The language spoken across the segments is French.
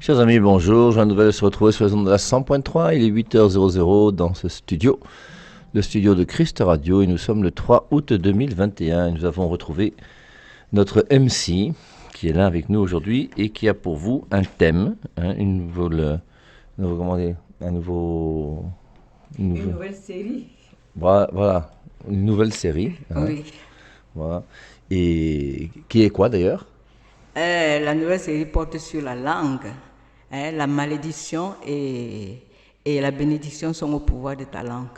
Chers amis, bonjour. Joie nouvelle de se retrouver sur les ondes de la 100.3. Il est 8h00 dans ce studio, le studio de Christ Radio. Et nous sommes le 3 août 2021. Et nous avons retrouvé notre MC qui est là avec nous aujourd'hui et qui a pour vous un thème, une nouvelle série. Voilà, une nouvelle série. Oui. Voilà. Et qui est quoi d'ailleurs? La nouvelle série porte sur la langue. La malédiction et la bénédiction sont au pouvoir de ta langue.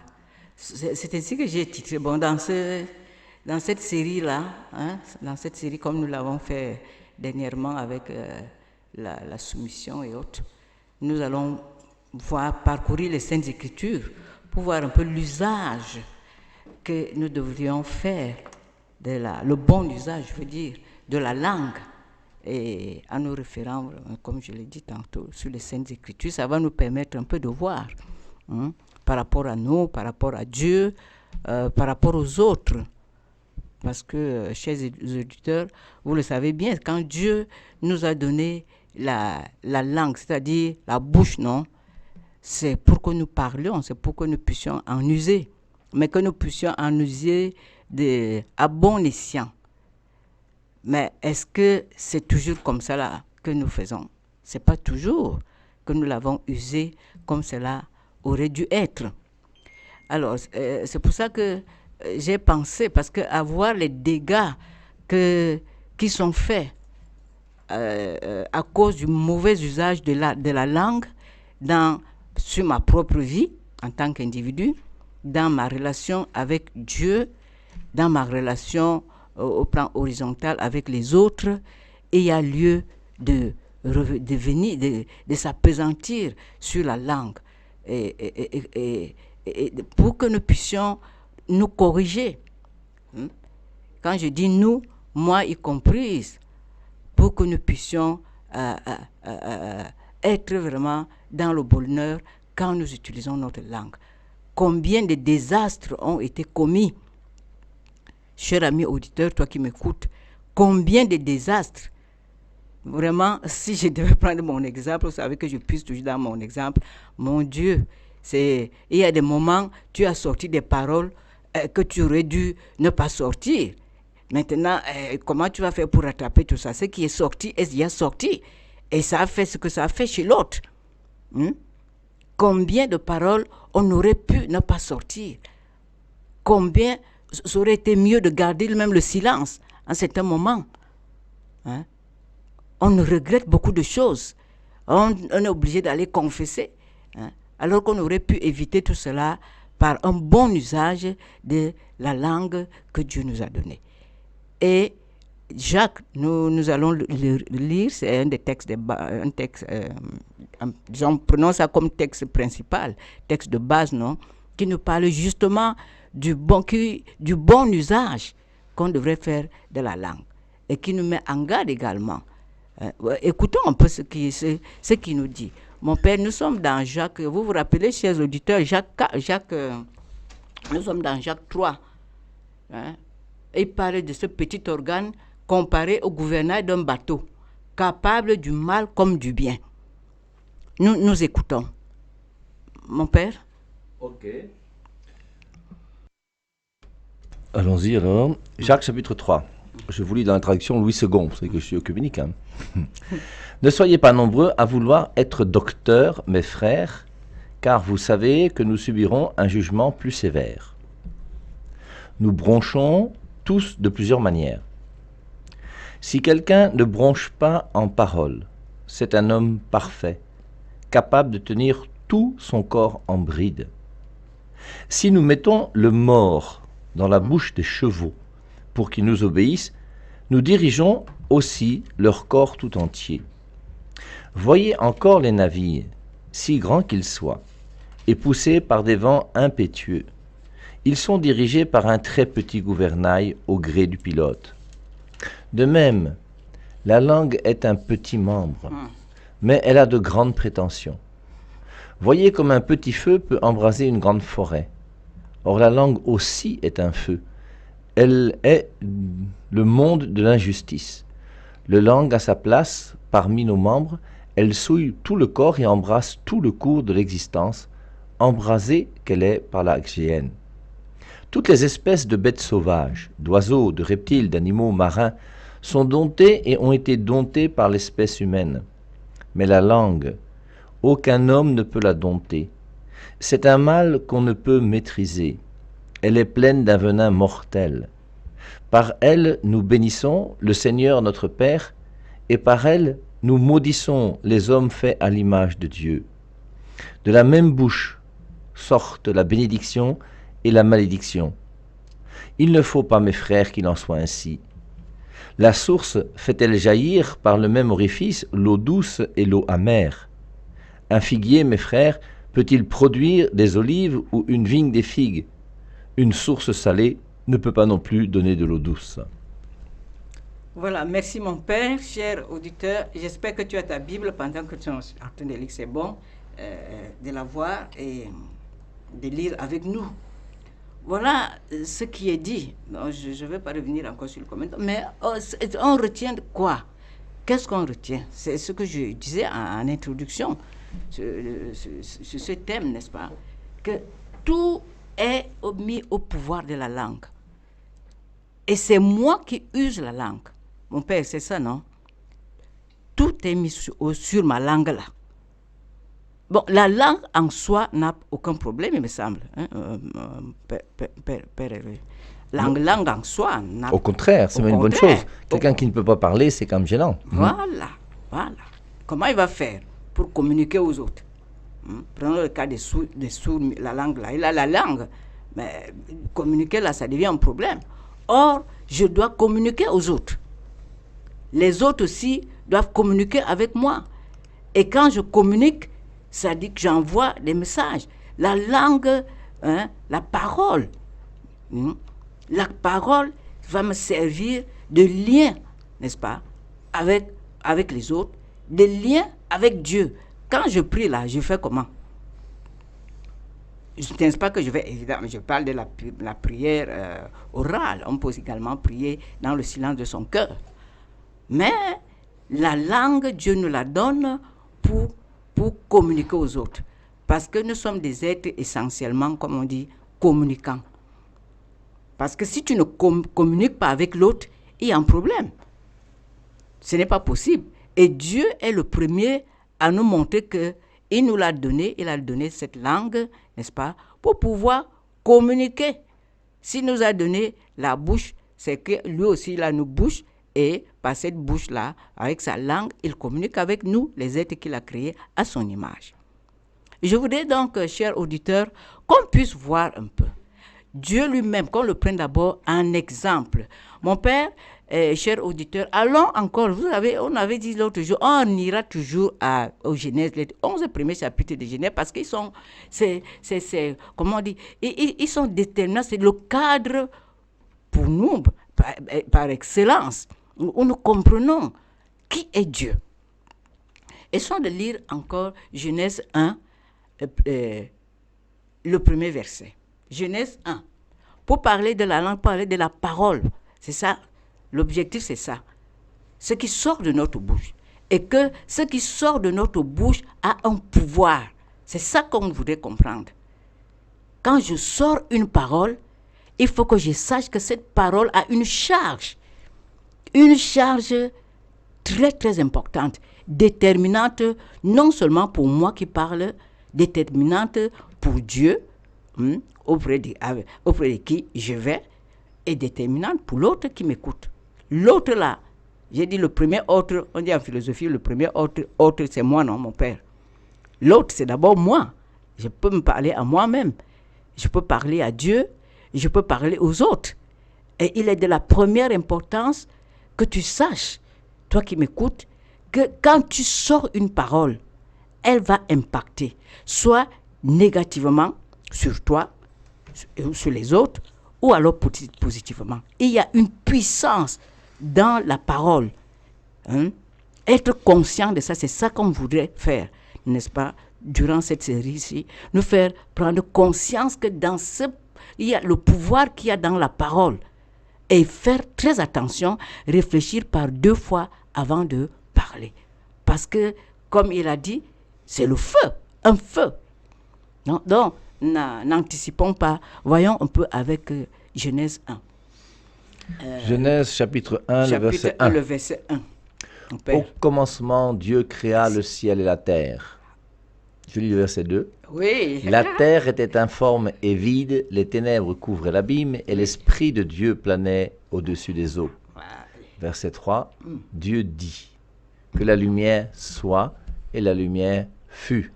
C'est ainsi que j'ai titré. Bon, dans cette série-là, dans cette série, comme nous l'avons fait dernièrement avec la soumission et autres, nous allons parcourir les Saintes Écritures pour voir un peu l'usage que nous devrions faire, le bon usage, je veux dire, de la langue. Et en nous référant, comme je l'ai dit tantôt, sur les Saintes Écritures, ça va nous permettre un peu de voir par rapport à nous, par rapport à Dieu, par rapport aux autres. Parce que, chers auditeurs, vous le savez bien, quand Dieu nous a donné la langue, c'est-à-dire la bouche, non, c'est pour que nous parlions, c'est pour que nous puissions en user, mais que nous puissions en user à bon escient. Mais est-ce que c'est toujours comme ça là que nous faisons? Ce n'est pas toujours que nous l'avons usé comme cela aurait dû être. Alors, c'est pour ça que j'ai pensé, parce qu'à voir les dégâts qui sont faits à cause du mauvais usage de la langue sur ma propre vie en tant qu'individu, dans ma relation avec Dieu, dans ma relation au plan horizontal avec les autres, et il y a lieu de s'appesantir sur la langue et pour que nous puissions nous corriger. Quand je dis nous, moi y comprise, pour que nous puissions être vraiment dans le bonheur quand nous utilisons notre langue. Combien de désastres ont été commis, cher ami auditeur, toi qui m'écoutes, combien de désastres. Vraiment, si je devais prendre mon exemple, vous savez que je puisse toujours dans mon exemple, mon Dieu, il y a des moments, tu as sorti des paroles que tu aurais dû ne pas sortir. Maintenant, comment tu vas faire pour rattraper tout ça? Ce qui est sorti est déjà sorti. Et ça a fait ce que ça a fait chez l'autre. Combien de paroles on aurait pu ne pas sortir? Combien ça aurait été mieux de garder même le silence à un certain moment. On regrette beaucoup de choses. On est obligé d'aller confesser. Alors qu'on aurait pu éviter tout cela par un bon usage de la langue que Dieu nous a donnée. Et Jacques, nous allons le lire, c'est un des textes, disons, prenons ça comme texte principal, texte de base, non, qui nous parle justement du bon usage qu'on devrait faire de la langue et qui nous met en garde également. Écoutons un peu ce qu'il nous dit. Mon père, nous sommes dans Jacques, vous vous rappelez, chers auditeurs, nous sommes dans Jacques 3. Il parle de ce petit organe comparé au gouvernail d'un bateau, capable du mal comme du bien. Nous écoutons. Mon père? Ok. Allons-y alors. Jacques chapitre 3. Je vous lis dans la traduction Louis II, vous savez que je suis œcuménique. Ne soyez pas nombreux à vouloir être docteurs, mes frères, car vous savez que nous subirons un jugement plus sévère. Nous bronchons tous de plusieurs manières. Si quelqu'un ne bronche pas en parole, c'est un homme parfait, capable de tenir tout son corps en bride. Si nous mettons le mors dans la bouche des chevaux pour qu'ils nous obéissent, nous dirigeons aussi leur corps tout entier. Voyez encore les navires, si grands qu'ils soient, et poussés par des vents impétueux. Ils sont dirigés par un très petit gouvernail au gré du pilote. De même, la langue est un petit membre, mais elle a de grandes prétentions. Voyez comme un petit feu peut embraser une grande forêt. Or la langue aussi est un feu. Elle est le monde de l'injustice. La langue a sa place parmi nos membres, Elle souille tout le corps et embrasse tout le cours de l'existence, embrasée qu'elle est par la hygiène. Toutes les espèces de bêtes sauvages, d'oiseaux, de reptiles, d'animaux marins, sont domptées et ont été domptées par l'espèce humaine. Mais la langue, aucun homme ne peut la dompter. C'est un mal qu'on ne peut maîtriser. Elle est pleine d'un venin mortel. Par elle, nous bénissons le Seigneur notre Père, et par elle, nous maudissons les hommes faits à l'image de Dieu. De la même bouche sortent la bénédiction et la malédiction. Il ne faut pas, mes frères, qu'il en soit ainsi. La source fait-elle jaillir par le même orifice l'eau douce et l'eau amère? Un figuier, mes frères, peut-il produire des olives ou une vigne des figues? Une source salée ne peut pas non plus donner de l'eau douce. Voilà, merci mon père, cher auditeur. J'espère que tu as ta Bible pendant que tu es en train de lire. C'est bon de la voir et de lire avec nous. Voilà ce qui est dit. Non, je ne vais pas revenir encore sur le commentaire, mais on retient de quoi? Qu'est-ce qu'on retient? C'est ce que je disais en introduction sur ce thème, n'est-ce pas? Que tout est mis au pouvoir de la langue. Et c'est moi qui use la langue. Mon père, c'est ça, non? Tout est mis sur ma langue là. Bon, la langue en soi n'a aucun problème, il me semble. Hein? Père Hervé. Langue en soi n'a... Au contraire, c'est même une bonne chose. Quelqu'un qui ne peut pas parler, c'est quand même gênant. Voilà. Comment il va faire pour communiquer aux autres? Prenons le cas des sourds, la langue là. Il a la langue, mais communiquer là, ça devient un problème. Or, je dois communiquer aux autres. Les autres aussi doivent communiquer avec moi. Et quand je communique, ça dit que j'envoie des messages. La langue, la parole, la parole va me servir de lien, n'est-ce pas, avec les autres, de lien avec Dieu. Quand je prie là, je fais comment? Je ne pense pas que je vais, évidemment, je parle de la prière orale. On peut également prier dans le silence de son cœur. Mais la langue, Dieu nous la donne pour communiquer aux autres. Parce que nous sommes des êtres essentiellement, comme on dit, communicants. Parce que si tu ne communiques pas avec l'autre, il y a un problème. Ce n'est pas possible. Et Dieu est le premier à nous montrer qu'il nous l'a donné, il a donné cette langue, n'est-ce pas, pour pouvoir communiquer. S'il nous a donné la bouche, c'est que lui aussi, il a une bouche, et par cette bouche-là, avec sa langue, il communique avec nous, les êtres qu'il a créés à son image. Je voudrais donc, chers auditeurs, qu'on puisse voir un peu. Dieu lui-même, qu'on le prenne d'abord en exemple. Mon père, chers auditeurs, allons encore, on avait dit l'autre jour, on ira toujours au Genèse, les 11 premiers chapitres de Genèse, parce qu'ils sont, comment on dit, ils sont déterminants, c'est le cadre pour nous, par excellence, où nous comprenons qui est Dieu. Essayons de lire encore Genèse 1, le premier verset. Genèse 1. Pour parler de la langue, parler de la parole. C'est ça. L'objectif, c'est ça. Ce qui sort de notre bouche. Et que ce qui sort de notre bouche a un pouvoir. C'est ça qu'on voudrait comprendre. Quand je sors une parole, il faut que je sache que cette parole a une charge. Une charge très, très importante. Déterminante, non seulement pour moi qui parle, déterminante pour Dieu, auprès de qui je vais, et déterminante pour l'autre qui m'écoute. L'autre là, j'ai dit le premier autre, on dit en philosophie, le premier autre c'est moi, non, mon père. L'autre, c'est d'abord moi. Je peux me parler à moi-même. Je peux parler à Dieu, je peux parler aux autres. Et il est de la première importance que tu saches, toi qui m'écoutes, que quand tu sors une parole, elle va impacter, soit négativement sur toi, sur les autres, ou alors positivement. Il y a une puissance dans la parole. Être conscient de ça, c'est ça qu'on voudrait faire, n'est-ce pas, durant cette série-ci, nous faire prendre conscience que il y a le pouvoir qu'il y a dans la parole. Et faire très attention, réfléchir par 2 fois avant de parler. Parce que comme il a dit, c'est le feu, un feu. Non? Donc, n'anticipons pas. Voyons un peu avec Genèse 1. Genèse chapitre 1, le verset 1. Le verset 1. Au commencement, Dieu créa le ciel et la terre. Je lis le verset 2. Oui. La terre était informe et vide, les ténèbres couvraient l'abîme et l'Esprit de Dieu planait au-dessus des eaux. Verset 3. Dieu dit que la lumière soit et la lumière fut.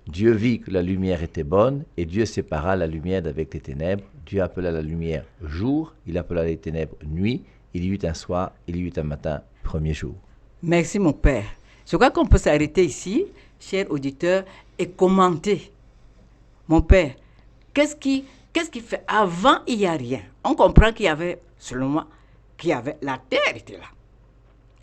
Dieu vit que la lumière était bonne et Dieu sépara la lumière d'avec les ténèbres. Dieu appela la lumière jour, il appela les ténèbres nuit. Il y eut un soir, il y eut un matin, premier jour. Merci mon Père. Je crois qu'on peut s'arrêter ici, chers auditeurs, et commenter. Mon Père, qu'est-ce qui fait? Avant, il n'y a rien. On comprend qu'il y avait, selon moi, la terre était là.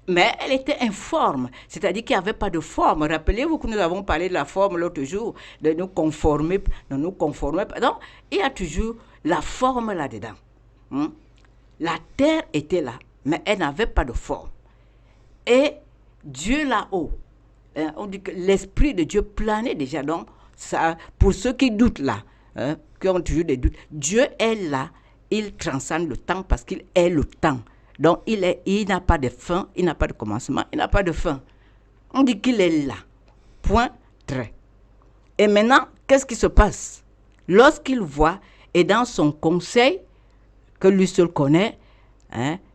Mais elle était informe, c'est-à-dire qu'il n'y avait pas de forme. Rappelez-vous que nous avons parlé de la forme l'autre jour, de nous conformer, Donc, il y a toujours la forme là-dedans. La terre était là, mais elle n'avait pas de forme. Et Dieu là-haut, on dit que l'Esprit de Dieu planait déjà. Donc, ça, pour ceux qui doutent là, qui ont toujours des doutes, Dieu est là, il transcende le temps parce qu'il est le temps. Donc, il n'a pas de fin, il n'a pas de commencement, il n'a pas de fin. On dit qu'il est là. Point, trait. Et maintenant, qu'est-ce qui se passe? Lorsqu'il voit, et dans son conseil, que lui seul connaît,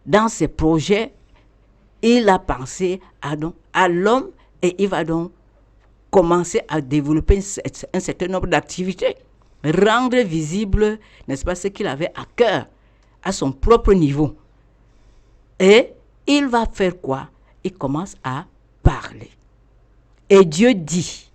dans ses projets, il a pensé à l'homme et il va donc commencer à développer un certain nombre d'activités. Rendre visible, n'est-ce pas, ce qu'il avait à cœur, à son propre niveau. Et il va faire quoi? Il commence à parler. Et Dieu dit.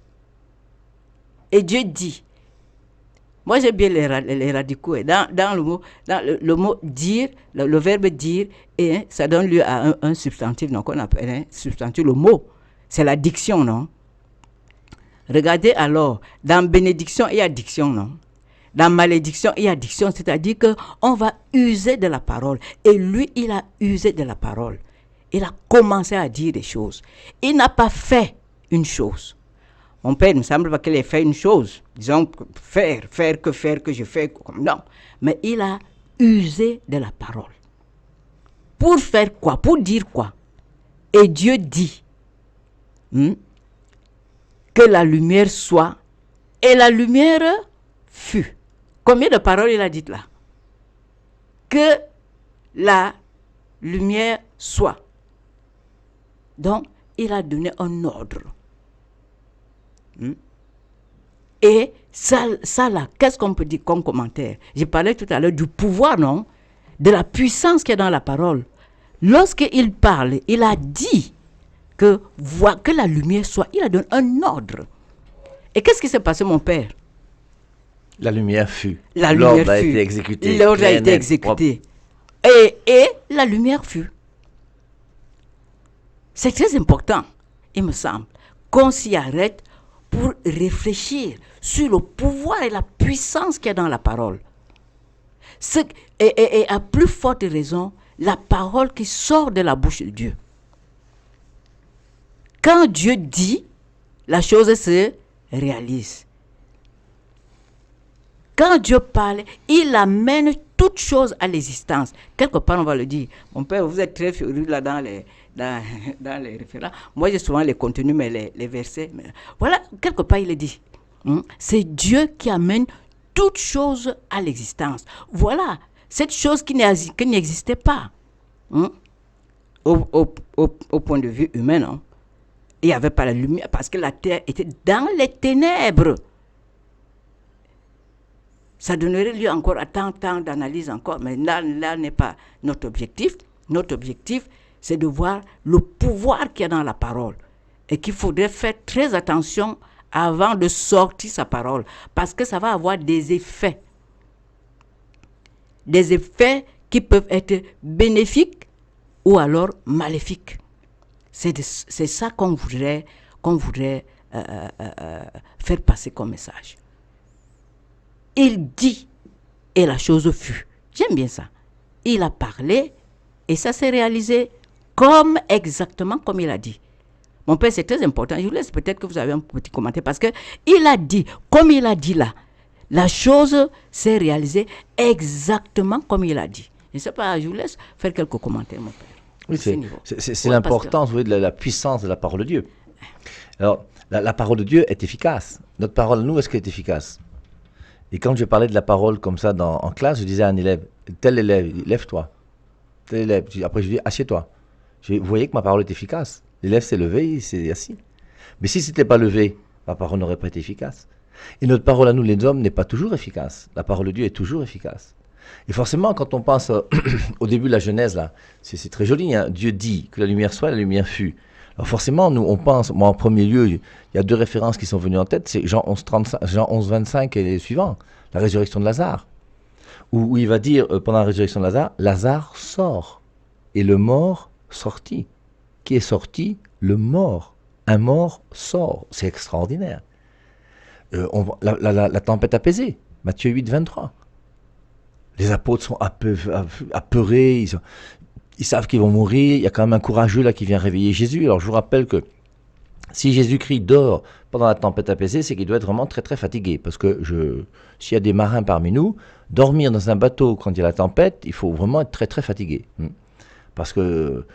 Moi, j'aime bien les radicaux. Dans le mot dire, le verbe dire, et ça donne lieu à un substantif, donc on appelle un substantif le mot. C'est la diction, non? Regardez alors, dans bénédiction, il y a diction, non? Dans malédiction, il y a diction, c'est-à-dire qu'on va user de la parole. Et lui, il a usé de la parole. Il a commencé à dire des choses. Il n'a pas fait une chose. Mon père, il ne me semble pas qu'il ait fait une chose. Disons, faire que je fais. Non. Mais il a usé de la parole. Pour faire quoi? Pour dire quoi? Et Dieu dit que la lumière soit, et la lumière fut. Combien de paroles il a dites là? Que la lumière soit. Donc, il a donné un ordre. Et ça là, qu'est-ce qu'on peut dire comme commentaire? J'ai parlé tout à l'heure du pouvoir, non? De la puissance qu'il y a dans la parole. Lorsqu'il parle, il a dit que la lumière soit. Il a donné un ordre. Et qu'est-ce qui s'est passé, mon père? La lumière fut. L'ordre a été exécuté. L'ordre a été exécuté. Et la lumière fut. C'est très important, il me semble, qu'on s'y arrête pour réfléchir sur le pouvoir et la puissance qu'il y a dans la parole. Et à plus forte raison, la parole qui sort de la bouche de Dieu. Quand Dieu dit, la chose se réalise. Quand Dieu parle, il amène toute chose à l'existence. Quelque part, on va le dire. Mon père, vous êtes très furieux là dans les référents. Moi, j'ai souvent les contenus, mais les versets. Voilà, quelque part, il est dit. C'est Dieu qui amène toute chose à l'existence. Voilà, cette chose qui n'existait pas. Au point de vue humain, non? Il n'y avait pas la lumière parce que la terre était dans les ténèbres. Ça donnerait lieu encore à tant d'analyses encore, mais là n'est pas notre objectif. Notre objectif, c'est de voir le pouvoir qu'il y a dans la parole et qu'il faudrait faire très attention avant de sortir sa parole, parce que ça va avoir des effets qui peuvent être bénéfiques ou alors maléfiques. C'est ça qu'on voudrait faire passer comme message. Il dit, et la chose fut. J'aime bien ça. Il a parlé, et ça s'est réalisé exactement comme il a dit. Mon père, c'est très important. Je vous laisse peut-être que vous avez un petit commentaire parce qu'il a dit, comme il a dit là, la chose s'est réalisée exactement comme il a dit. Je ne sais pas, je vous laisse faire quelques commentaires, mon père. Oui, c'est Ouais, l'importance, vous voyez, de la puissance de la parole de Dieu. Alors, la parole de Dieu est efficace. Notre parole, nous, est-ce qu'elle est efficace? Et quand je parlais de la parole comme ça en classe, je disais à un élève, tel élève, il dit, lève-toi. Tel élève, après je dis, assieds-toi. Vous voyez que ma parole est efficace. L'élève s'est levé, il s'est assis. Mais si ce n'était pas levé, ma parole n'aurait pas été efficace. Et notre parole à nous, les hommes, n'est pas toujours efficace. La parole de Dieu est toujours efficace. Et forcément, quand on pense au début de la Genèse, là, c'est très joli, hein. Dieu dit que la lumière soit, la lumière fut. Alors forcément, nous, on pense, moi en premier lieu, il y a deux références qui sont venues en tête, c'est Jean 11, 35, Jean 11, 25 et les suivants, la résurrection de Lazare, où il va dire, pendant la résurrection de Lazare, Lazare sort, et le mort sortit. Qui est sorti? Le mort. Un mort sort. C'est extraordinaire. La tempête apaisée, Matthieu 8, 23. Les apôtres sont apeurés, ils savent qu'ils vont mourir. Il y a quand même un courageux là qui vient réveiller Jésus. Alors je vous rappelle que si Jésus-Christ dort pendant la tempête apaisée, c'est qu'il doit être vraiment très très fatigué. Parce que s'il y a des marins parmi nous, dormir dans un bateau quand il y a la tempête, il faut vraiment être très très fatigué. Parce que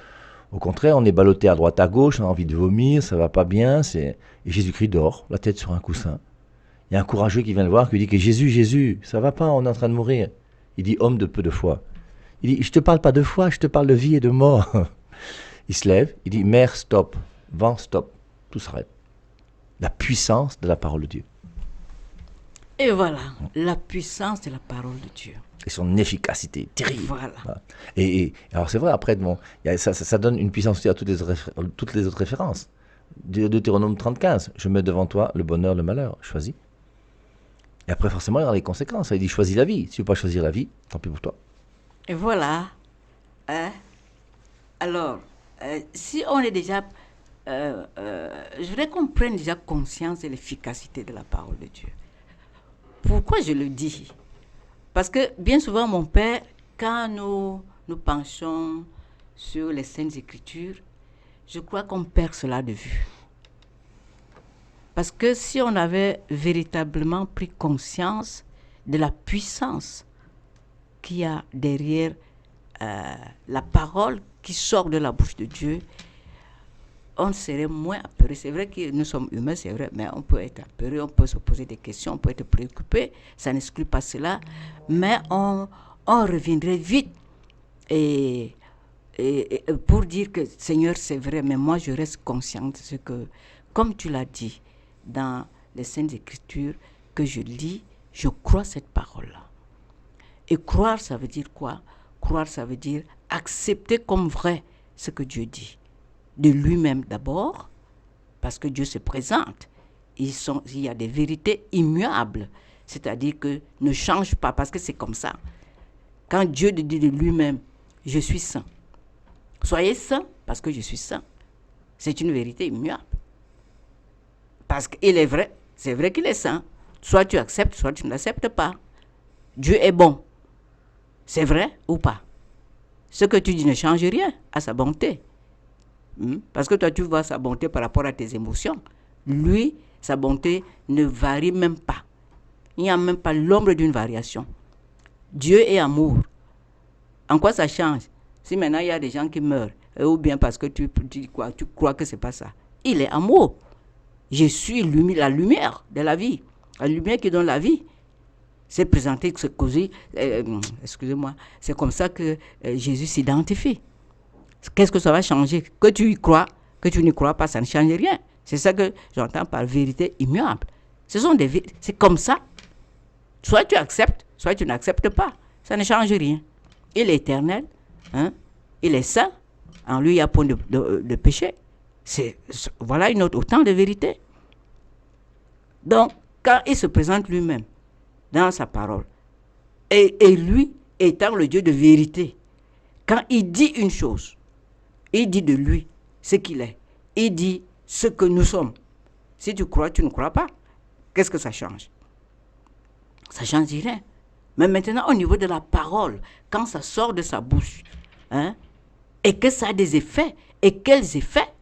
au contraire, on est ballotté à droite à gauche, on a envie de vomir, ça va pas bien. Et Jésus-Christ dort, la tête sur un coussin. Il y a un courageux qui vient le voir, qui lui dit que Jésus, ça va pas, on est en train de mourir. Il dit, homme de peu de foi. Il dit, je te parle pas de foi, je te parle de vie et de mort. Il se lève, il dit, mer, stop, vent, stop, tout s'arrête. La puissance de la parole de Dieu. Et voilà, la puissance de la parole de Dieu. Et son efficacité terrible. Voilà. Et alors c'est vrai, après, ça donne une puissance aussi à toutes les autres références. Deutéronome 30, je mets devant toi le bonheur, le malheur, choisis. Et après, forcément, il y aura les conséquences. Il dit, choisis la vie. Si tu ne veux pas choisir la vie, tant pis pour toi. Et voilà. Alors, si on est déjà... je voudrais qu'on prenne déjà conscience de l'efficacité de la parole de Dieu. Pourquoi je le dis? Parce que bien souvent, mon père, quand nous penchons sur les Saintes Écritures, je crois qu'on perd cela de vue. Parce que si on avait véritablement pris conscience de la puissance qu'il y a derrière la parole qui sort de la bouche de Dieu, on serait moins apeuré. C'est vrai que nous sommes humains, c'est vrai, mais on peut être apeuré, on peut se poser des questions, on peut être préoccupé, ça n'exclut pas cela, mais on reviendrait vite et pour dire que Seigneur, c'est vrai, mais moi je reste consciente de ce que, comme tu l'as dit dans les Saintes Écritures que je lis, je crois cette parole-là. Et croire, ça veut dire quoi? Croire, ça veut dire accepter comme vrai ce que Dieu dit. De lui-même d'abord, parce que Dieu se présente. Il y a des vérités immuables, c'est-à-dire que ne change pas, parce que c'est comme ça. Quand Dieu dit de lui-même, je suis saint, soyez saints parce que je suis saint, c'est une vérité immuable. Parce qu'il est vrai, c'est vrai qu'il est saint. Soit tu acceptes, soit tu ne l'acceptes pas. Dieu est bon. C'est vrai ou pas? Ce que tu dis ne change rien à sa bonté. Parce que toi, tu vois sa bonté par rapport à tes émotions. Lui, sa bonté ne varie même pas. Il n'y a même pas l'ombre d'une variation. Dieu est amour. En quoi ça change? Si maintenant il y a des gens qui meurent, ou bien parce que tu crois que ce n'est pas ça. Il est amour. Je suis la lumière de la vie. La lumière qui donne la vie. C'est présenté, c'est causé, excusez-moi, c'est comme ça que Jésus s'identifie. Qu'est-ce que ça va changer? Que tu y crois, que tu n'y crois pas, ça ne change rien. C'est ça que j'entends par vérité immuable. C'est comme ça. Soit tu acceptes, soit tu n'acceptes pas. Ça ne change rien. Il est éternel, il est saint. En lui, il n'y a point de péché. Voilà autant de vérité. Donc, quand il se présente lui-même dans sa parole, et lui étant le Dieu de vérité, quand il dit une chose, il dit de lui ce qu'il est. Il dit ce que nous sommes. Si tu crois, tu ne crois pas. Qu'est-ce que ça change? Ça ne change rien. Mais maintenant, au niveau de la parole, quand ça sort de sa bouche, et que ça a des effets, et quels effets?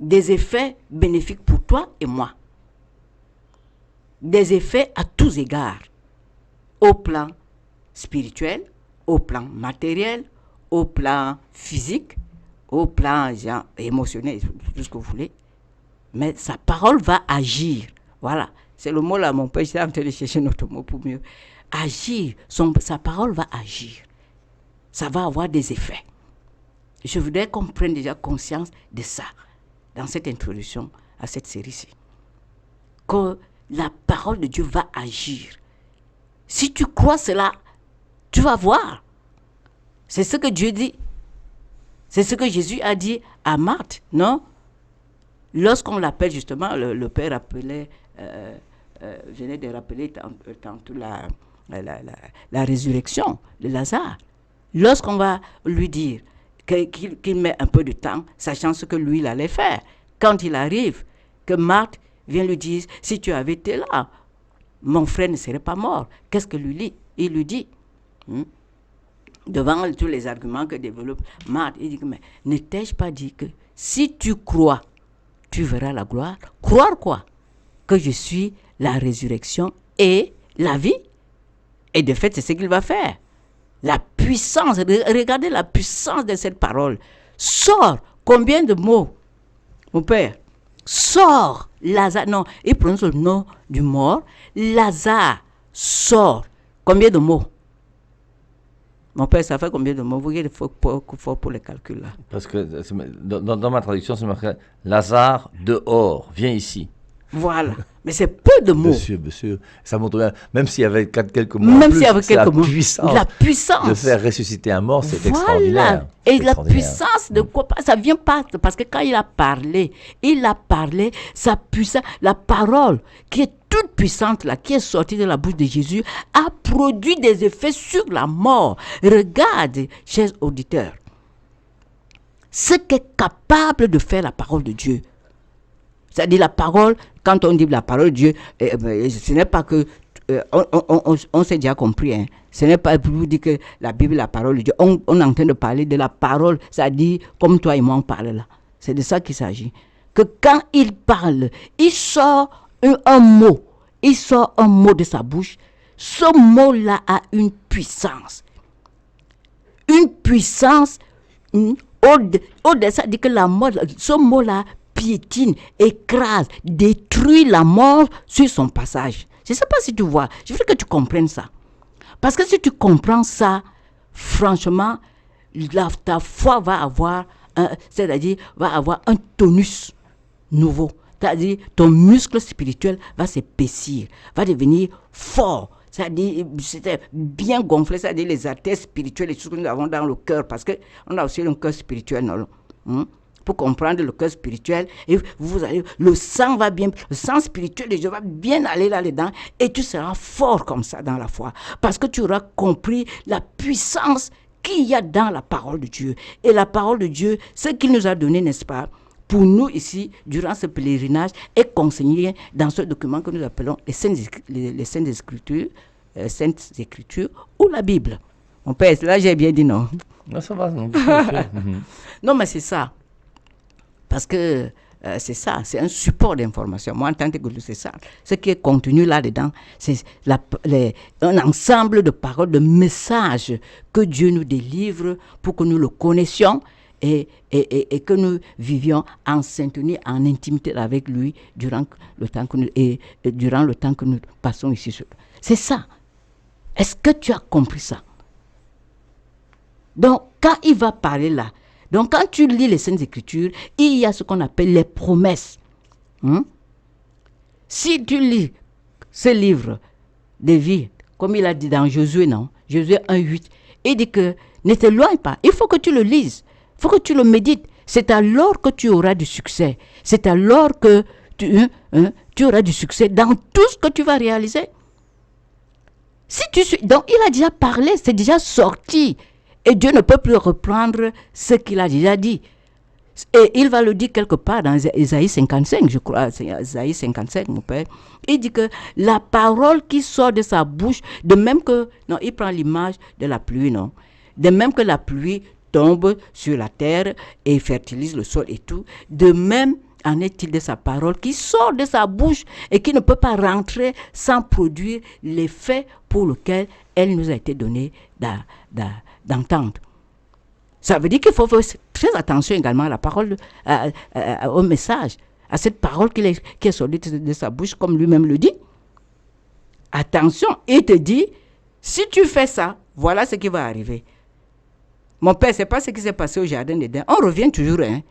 des effets bénéfiques pour toi et moi. Des effets à tous égards, au plan spirituel, au plan matériel, au plan physique, au plan émotionnel, tout ce que vous voulez. Mais sa parole va agir. Voilà, c'est le mot là, mon père, j'étais en train de chercher notre mot pour mieux. Agir, sa parole va agir. Ça va avoir des effets. Je voudrais qu'on prenne déjà conscience de ça dans cette introduction à cette série-ci. Que la parole de Dieu va agir. Si tu crois cela, tu vas voir. C'est ce que Dieu dit. C'est ce que Jésus a dit à Marthe, non? Lorsqu'on l'appelle justement, le Père appelait, venait de rappeler tantôt la résurrection de Lazare. Lorsqu'on va lui dire qu'il met un peu de temps, sachant ce que lui il allait faire, quand il arrive, que Marthe vient lui dire, si tu avais été là, mon frère ne serait pas mort. Qu'est-ce que il lui dit? Devant tous les arguments que développe Marthe, il dit, mais ne t'ai-je pas dit que si tu crois, tu verras la gloire? Croire quoi? Que je suis la résurrection et la vie? Et de fait, c'est ce qu'il va faire. La puissance, regardez la puissance de cette parole. Sors, combien de mots, mon père? Sors, Lazare. Non, il prononce le nom du mort. Lazare, sors. Combien de mots? Mon père, ça fait combien de mots? Vous voyez, il faut pour les calculs là. Parce que dans ma traduction, c'est marqué Lazare dehors, viens ici. Voilà. Mais c'est peu de mots. Monsieur, ça montre bien. Même s'il y avait quelques mots, même s'il y avait quelques mots, la puissance de faire ressusciter un mort, c'est extraordinaire. Et la puissance de quoi? Ça vient pas parce que quand il a parlé, sa puissance, la parole qui est toute puissante là, qui est sortie de la bouche de Jésus, a produit des effets sur la mort. Regarde, chers auditeurs, ce qu'est capable de faire la parole de Dieu. C'est-à-dire la parole, quand on dit la parole de Dieu, ce n'est pas que, on s'est déjà compris, hein. Ce n'est pas pour vous dire que la Bible est la parole de Dieu. On est en train de parler de la parole, c'est-à-dire comme toi et moi on parle là. C'est de ça qu'il s'agit. Que quand il parle, il sort un mot. Il sort un mot de sa bouche. Ce mot-là a une puissance. Une puissance au-delà, c'est-à-dire que la mort, ce mot-là piétine, écrase, détruit la mort sur son passage. Je ne sais pas si tu vois. Je veux que tu comprennes ça. Parce que si tu comprends ça, franchement, ta foi va avoir un tonus nouveau. C'est-à-dire, ton muscle spirituel va s'épaissir, va devenir fort. C'est-à-dire, c'était bien gonflé, c'est-à-dire les artères spirituelles, les choses que nous avons dans le cœur, parce qu'on a aussi un cœur spirituel, non? Pour comprendre le cœur spirituel, et le sang va bien, le sang spirituel de Dieu va bien aller là-dedans, et tu seras fort comme ça dans la foi, parce que tu auras compris la puissance qu'il y a dans la parole de Dieu. Et la parole de Dieu, ce qu'il nous a donné, n'est-ce pas, pour nous ici, durant ce pèlerinage, est consigné dans ce document que nous appelons les Saintes Écritures, ou la Bible. Mon père, là j'ai bien dit non. Non, ça va, non. Non, mais c'est ça. Parce que c'est ça, c'est un support d'information. Moi, en tant que gourou, c'est ça. Ce qui est contenu là-dedans, c'est un ensemble de paroles, de messages que Dieu nous délivre pour que nous le connaissions et que nous vivions en syntonie, en intimité avec lui durant le temps que nous passons ici. C'est ça. Est-ce que tu as compris ça? Donc, quand il va parler là, donc quand tu lis les Saintes Écritures, il y a ce qu'on appelle les promesses. Si tu lis ce livre de vie, comme il a dit dans Josué, non? Josué 1,8, il dit que ne t'éloigne pas, il faut que tu le lises, il faut que tu le médites. C'est alors que tu auras du succès. C'est alors que tu auras du succès dans tout ce que tu vas réaliser. Si tu suis, donc il a déjà parlé, c'est déjà sorti. Et Dieu ne peut plus reprendre ce qu'il a déjà dit. Et il va le dire quelque part dans Isaïe 55, je crois, c'est Isaïe 55, mon père. Il dit que la parole qui sort de sa bouche, de même que, non, il prend l'image de la pluie, non. De même que la pluie tombe sur la terre et fertilise le sol et tout, de même, en est-il de sa parole qui sort de sa bouche et qui ne peut pas rentrer sans produire l'effet pour lequel elle nous a été donnée d'entendre. Ça veut dire qu'il faut faire très attention également à la parole, au message, à cette parole qui est sortie de sa bouche, comme lui-même le dit. Attention, il te dit, si tu fais ça, voilà ce qui va arriver. Mon père, ce n'est pas ce qui s'est passé au jardin d'Éden. On revient toujours. Hein.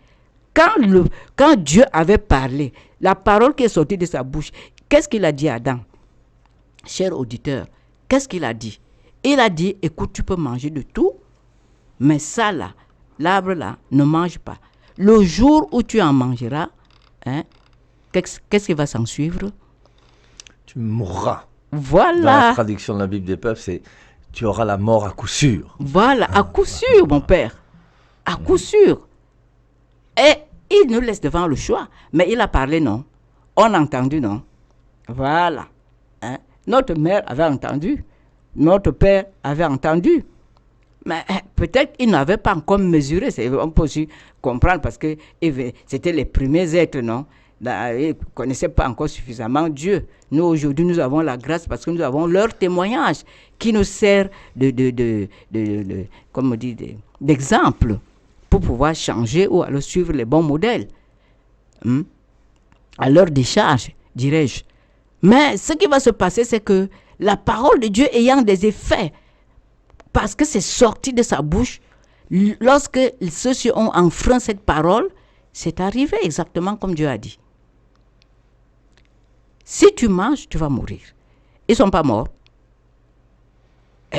Quand Dieu avait parlé, la parole qui est sortie de sa bouche, qu'est-ce qu'il a dit à Adam? Cher auditeur, qu'est-ce qu'il a dit? Il a dit, écoute, tu peux manger de tout, mais ça là, l'arbre là, ne mange pas. Le jour où tu en mangeras, hein, qu'est-ce qui va s'en suivre? Tu mourras. Voilà. Dans la traduction de la Bible des peuples, c'est tu auras la mort à coup sûr. Voilà, à coup sûr, mon père. À coup sûr. Et il nous laisse devant le choix. Mais il a parlé, non? On a entendu, non? Voilà. Hein? Notre mère avait entendu. Notre père avait entendu. Mais peut-être qu'il n'avait pas encore mesuré. On peut aussi comprendre parce que c'était les premiers êtres, non? Ils ne connaissaient pas encore suffisamment Dieu. Nous, aujourd'hui, nous avons la grâce parce que nous avons leur témoignage qui nous sert comme on dit, d'exemple pour pouvoir changer ou alors suivre les bons modèles. À leur décharge, dirais-je. Mais ce qui va se passer, c'est que la parole de Dieu ayant des effets, parce que c'est sorti de sa bouche, lorsque ceux-ci ont enfreint cette parole, c'est arrivé exactement comme Dieu a dit. Si tu manges, tu vas mourir. Ils ne sont pas morts.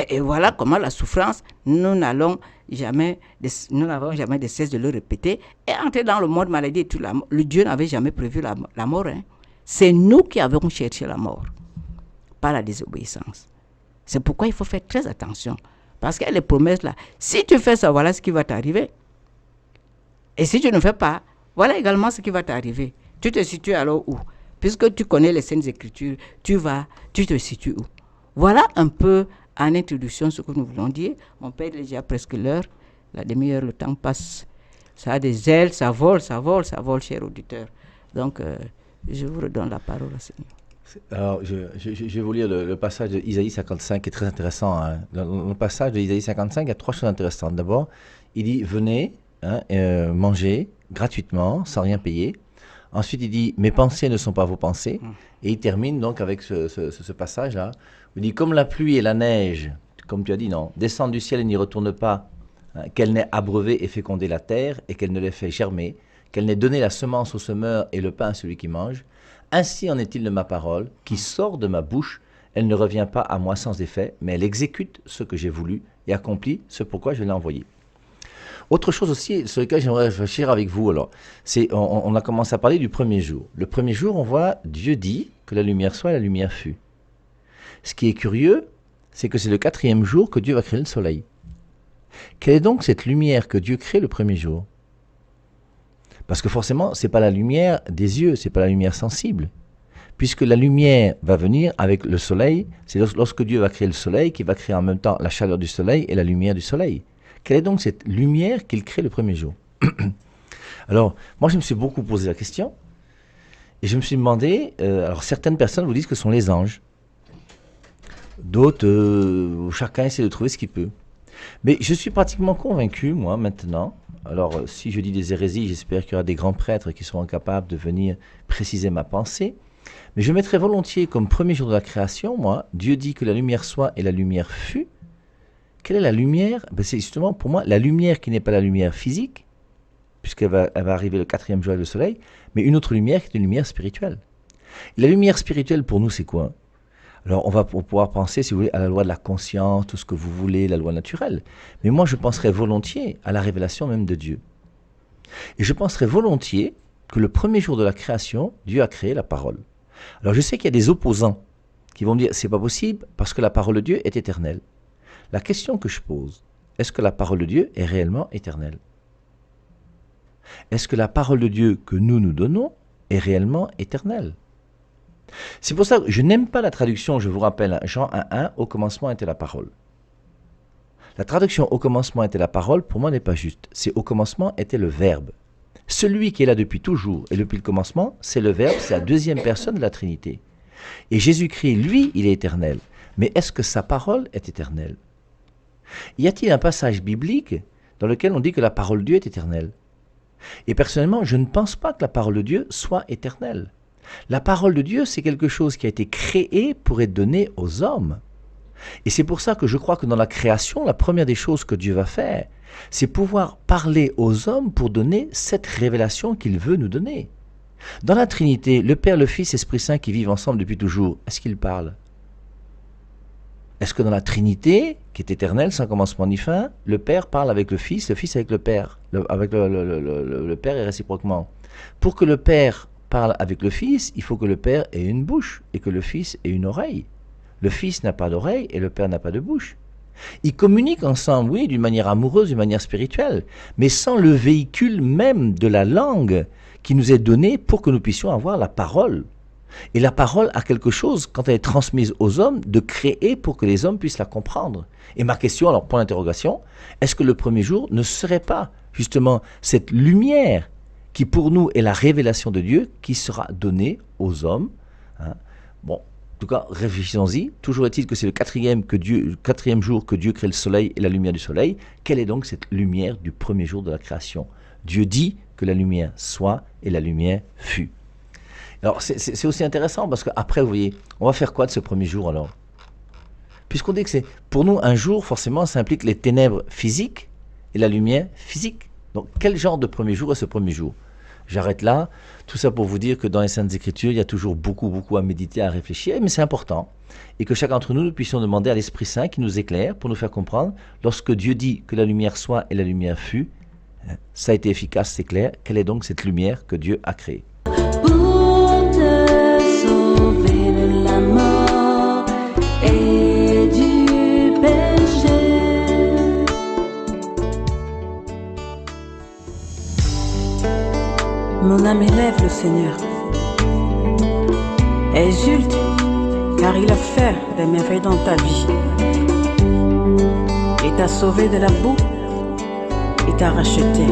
Et voilà comment la souffrance, nous n'avons jamais de cesse de le répéter. Et entrer dans le monde maladie et tout, le Dieu n'avait jamais prévu la mort. Hein. C'est nous qui avons cherché la mort par la désobéissance. C'est pourquoi il faut faire très attention. Parce qu'il y a les promesses là. Si tu fais ça, voilà ce qui va t'arriver. Et si tu ne fais pas, voilà également ce qui va t'arriver. Tu te situes alors où? Puisque tu connais les Saintes Écritures, tu te situes où? Voilà un peu en introduction ce que nous voulons dire. Mon père, il est déjà presque l'heure. La demi-heure, le temps passe. Ça a des ailes, ça vole, cher auditeur. Donc, je vous redonne la parole au Seigneur. Alors, je vais vous lire le passage d'Isaïe 55 qui est très intéressant. Hein. Dans le passage d'Isaïe 55, il y a 3 choses intéressantes. D'abord, il dit, venez, hein, manger gratuitement, sans rien payer. Ensuite, il dit, mes pensées ne sont pas vos pensées. Et il termine donc avec ce passage-là. Il dit, comme la pluie et la neige, comme tu as dit, non, descendent du ciel et n'y retournent pas, hein, qu'elle n'ait abreuvé et fécondé la terre, et qu'elle ne l'ait fait germer, qu'elle n'ait donné la semence au semeur et le pain à celui qui mange. Ainsi en est-il de ma parole, qui sort de ma bouche. Elle ne revient pas à moi sans effet, mais elle exécute ce que j'ai voulu et accomplit ce pourquoi je l'ai envoyé. Autre chose aussi sur laquelle j'aimerais réfléchir avec vous, alors, c'est on a commencé à parler du premier jour. Le premier jour, on voit Dieu dit que la lumière soit et la lumière fut. Ce qui est curieux, c'est que c'est le 4e jour que Dieu va créer le soleil. Quelle est donc cette lumière que Dieu crée le premier jour? Parce que forcément, ce n'est pas la lumière des yeux, ce n'est pas la lumière sensible. Puisque la lumière va venir avec le soleil, c'est lorsque Dieu va créer le soleil qu'il va créer en même temps la chaleur du soleil et la lumière du soleil. Quelle est donc cette lumière qu'il crée le premier jour? Alors, moi je me suis beaucoup posé la question, et je me suis demandé, alors certaines personnes vous disent que ce sont les anges, d'autres, chacun essaie de trouver ce qu'il peut. Mais je suis pratiquement convaincu, moi, maintenant, alors si je dis des hérésies, j'espère qu'il y aura des grands prêtres qui seront capables de venir préciser ma pensée, mais je mettrais volontiers comme premier jour de la création, moi, Dieu dit que la lumière soit et la lumière fut. Quelle est la lumière? Ben c'est justement pour moi la lumière qui n'est pas la lumière physique, puisqu'elle va arriver le 4e jour avec le soleil, mais une autre lumière qui est une lumière spirituelle. Et la lumière spirituelle pour nous c'est quoi? Alors on va pouvoir penser, si vous voulez, à la loi de la conscience, tout ce que vous voulez, la loi naturelle. Mais moi je penserais volontiers à la révélation même de Dieu. Et je penserais volontiers que le premier jour de la création, Dieu a créé la parole. Alors je sais qu'il y a des opposants qui vont me dire c'est pas possible parce que la parole de Dieu est éternelle. La question que je pose, est-ce que la parole de Dieu est réellement éternelle? Est-ce que la parole de Dieu que nous nous donnons est réellement éternelle? C'est pour ça que je n'aime pas la traduction, je vous rappelle, Jean 1,1, au commencement était la parole. La traduction au commencement était la parole, pour moi, n'est pas juste. C'est au commencement était le verbe. Celui qui est là depuis toujours et depuis le commencement, c'est le Verbe, c'est la deuxième personne de la Trinité. Et Jésus-Christ, lui, il est éternel. Mais est-ce que sa parole est éternelle? Y a-t-il un passage biblique dans lequel on dit que la parole de Dieu est éternelle? Et personnellement, je ne pense pas que la parole de Dieu soit éternelle. La parole de Dieu, c'est quelque chose qui a été créé pour être donné aux hommes. Et c'est pour ça que je crois que dans la création, la première des choses que Dieu va faire, c'est pouvoir parler aux hommes pour donner cette révélation qu'il veut nous donner. Dans la Trinité, le Père, le Fils, l'Esprit Saint qui vivent ensemble depuis toujours, est-ce qu'ils parlent? Est-ce que dans la Trinité, qui est éternelle, sans commencement ni fin, le Père parle avec le Fils avec le Père, avec le Père et réciproquement? Pour que le Père parle avec le Fils, il faut que le Père ait une bouche et que le Fils ait une oreille. Le Fils n'a pas d'oreille et le Père n'a pas de bouche. Ils communiquent ensemble, oui, d'une manière amoureuse, d'une manière spirituelle, mais sans le véhicule même de la langue qui nous est donnée pour que nous puissions avoir la parole. Et la parole a quelque chose, quand elle est transmise aux hommes, de créer pour que les hommes puissent la comprendre. Et ma question, alors point d'interrogation, est-ce que le premier jour ne serait pas justement cette lumière qui pour nous est la révélation de Dieu qui sera donnée aux hommes, hein? Bon, en tout cas, réfléchissons-y. Toujours est-il que c'est le quatrième jour que Dieu crée le soleil et la lumière du soleil. Quelle est donc cette lumière du premier jour de la création? Dieu dit que la lumière soit et la lumière fut. Alors, c'est aussi intéressant parce qu'après, vous voyez, on va faire quoi de ce premier jour alors? Puisqu'on dit que c'est, pour nous, un jour, forcément, ça implique les ténèbres physiques et la lumière physique. Donc, quel genre de premier jour est ce premier jour? J'arrête là. Tout ça pour vous dire que dans les Saintes Écritures, il y a toujours beaucoup à méditer, à réfléchir, mais c'est important. Et que chacun d'entre nous, nous puissions demander à l'Esprit Saint qui nous éclaire pour nous faire comprendre, lorsque Dieu dit que la lumière soit et la lumière fut, ça a été efficace, c'est clair. Quelle est donc cette lumière que Dieu a créée? Pour te sauver de la mort et du péché. Mon âme élève le Seigneur. Exulte, car il a fait des merveilles dans ta vie. Il t'a sauvé de la boue et t'a racheté.